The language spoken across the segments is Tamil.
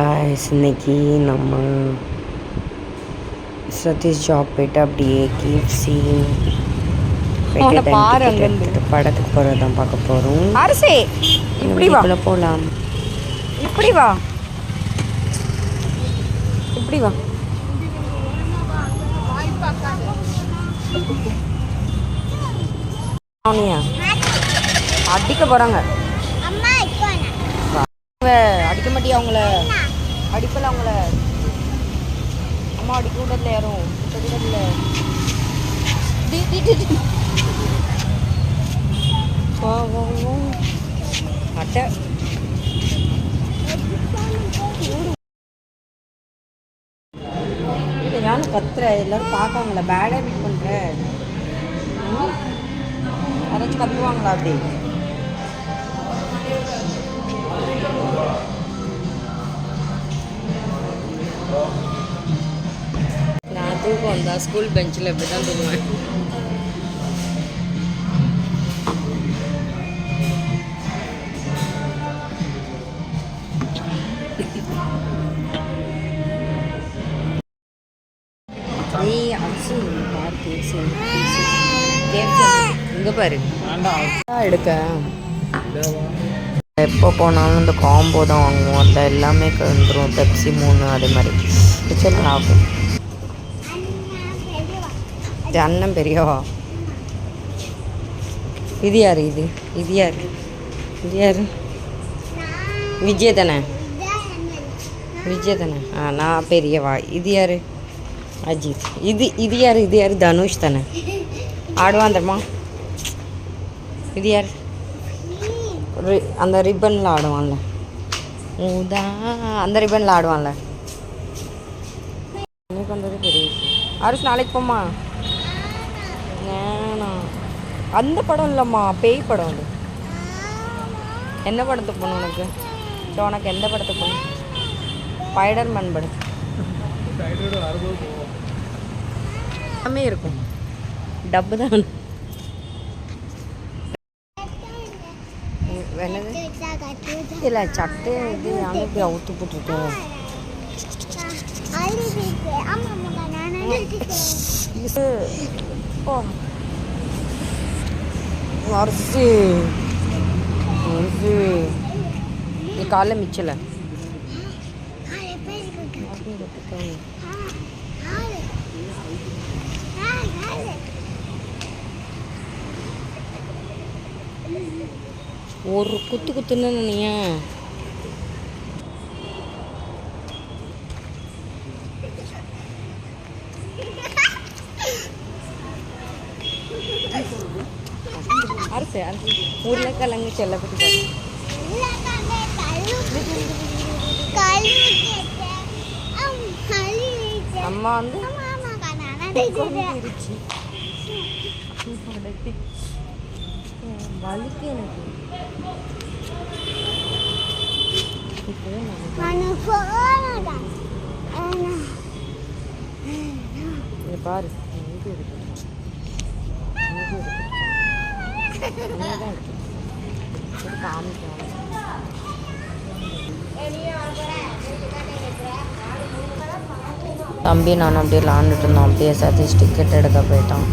guys, இன்னைக்கு நம்ம சதீஷ் ஜாப் போயிட்டு அப்படியே கேஎஃப்சி போயிட்டு படத்துக்கு போகிறதான் பார்க்க போகிறோம். அரசே இப்படி வா, போகலாம். இப்படி வா, இப்படி வா. அடிக்க போகிறாங்க. அடிக்க மாட்டியா அவங்கள? அடிப்பல அவங்கள. அம்மா அடிக்க விடல, யாரும் விடல. அட்டை யாரும் கத்துற, எல்லாரும் பார்க்காங்களா? பேடா மீட் பண்ற, யாராச்சும் கத்துவாங்களா? அப்படி நான் தூக்கம் வந்தா ஸ்கூல் பெஞ்சில் இப்படி தான் தூங்குவேன். இங்கே பாரு எடுக்க. எப்போ போனாலும் இந்த காம்போ தான் வாங்குவோம். அந்த எல்லாமே வந்துடும். பெப்சி 3 அதே மாதிரி சரி ஆகும். இது அண்ணன் பெரியவா. இது யார்? இது யார்? விஜய் தானே? நான் பெரியவா. இது யார்? அஜித். இது யார்? தனுஷ் தானே? ஆடுவான் தரமா? இது யார்? அந்த ரிப்பனில் ஆடுவான்ல, அந்த ரிப்பனில் ஆடுவான்ல. எனக்கு வந்தது பெரிய அருஷ். நாளைக்கு போம்மா. அந்த படம் இல்லைம்மா, பேய் படம். அது என்ன படத்துக்கு போகணும் உனக்கு? உனக்கு எந்த படத்துக்கு போகணும்? ஸ்பைடர்மேன் படம் எல்லாமே இருக்கும். டப்பு தான். என்னது இல்லை சட்டை இது அமைப்பு அவுத்து போட்டுருக்கோம். அரிசி நீ காலைல மிச்சல ஒரு குத்துன்னு நீங்க அரிசி உருளைக்கிழங்கு செல்லப்பட்டு அம்மா வந்து வலிக்கு எனக்கு. பாரு தம்பி நான் அப்படியே விளாண்டுட்டு இருந்தோம். அப்படியே சதீஷ் டிக்கெட் எடுக்க போயிட்டான்.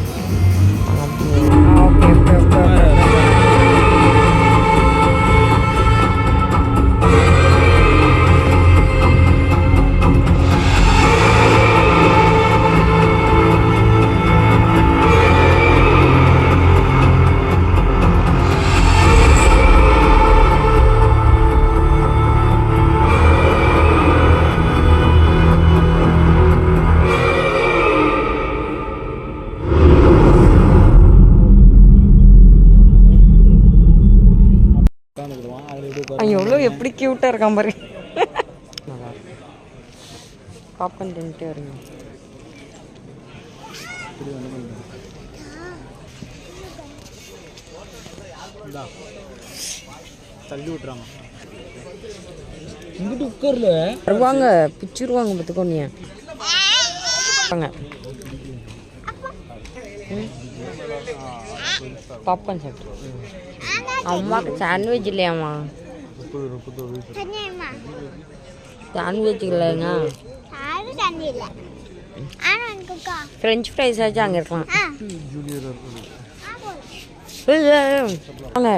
எவ்வளோ எப்படி க்யூட்டாக இருக்கான் பாரு. பாப்பன் தின்ட்டே வருங்க. தள்ளி விட்டுறாங்க. இங்கிட்டு உட்கார்ல வருவாங்க, பிச்சிருவாங்க பார்த்துக்கோங்க. பாப்கார்ன் சாப்பிட்டு அம்மாவுக்கு சாண்ட்விச் இல்லையாம்மா? சாண்ட்விச் இல்லைங்க ஃப்ரெஞ்ச் ஃப்ரைஸ் ஆச்சும் அங்கே இருக்கலாம் வாங்க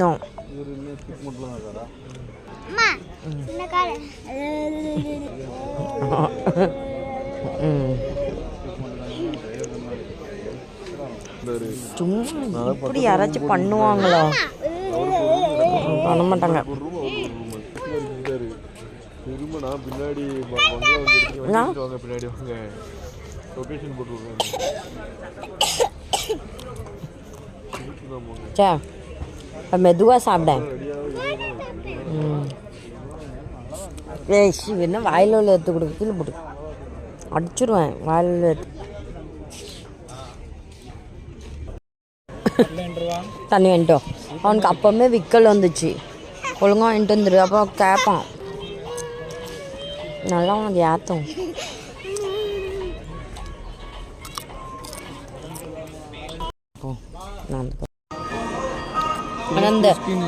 நோ சும்மா இப்படி யாராச்சும் பண்ணுவாங்களா? பண்ண மாட்டாங்க. சே மெதுவாக சாப்பிட்டேன். என்ன வாயில் உள்ள எடுத்து கொடுக்க கீழே போட்டு அடிச்சிடுவேன். வாயில் உள்ள தண்ணி வந்துட்டோம். அவனுக்கு அப்போவுமே விக்கல் வந்துச்சு. ஒழுங்காக வாங்கிட்டு வந்துடு. அப்புறம் கேட்பான். நல்லா உனக்கு ஏற்றும்.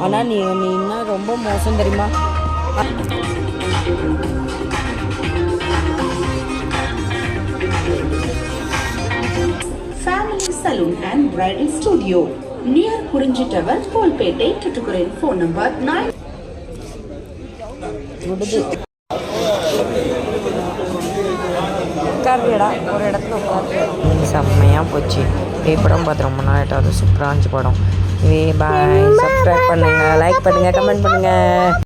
ஆனால் நீ இன்னும் ரொம்ப மோசம் தெரியுமா? Family Salon and Bridal Studio near Kurinji Tower, Kolpete, Tuticorin. Phone number 9. உட்காருடா ஒரு இடத்துல உட்காரு. செம்மையாக போச்சு. படம் பார்த்து ரொம்ப நாள் ஆகிட்டு. அது சூப்பராக இருந்துச்சு படம். பாய். சப்ஸ்கிரைப் பண்ணுங்கள், லைக் பண்ணுங்கள், கமெண்ட் பண்ணுங்கள்.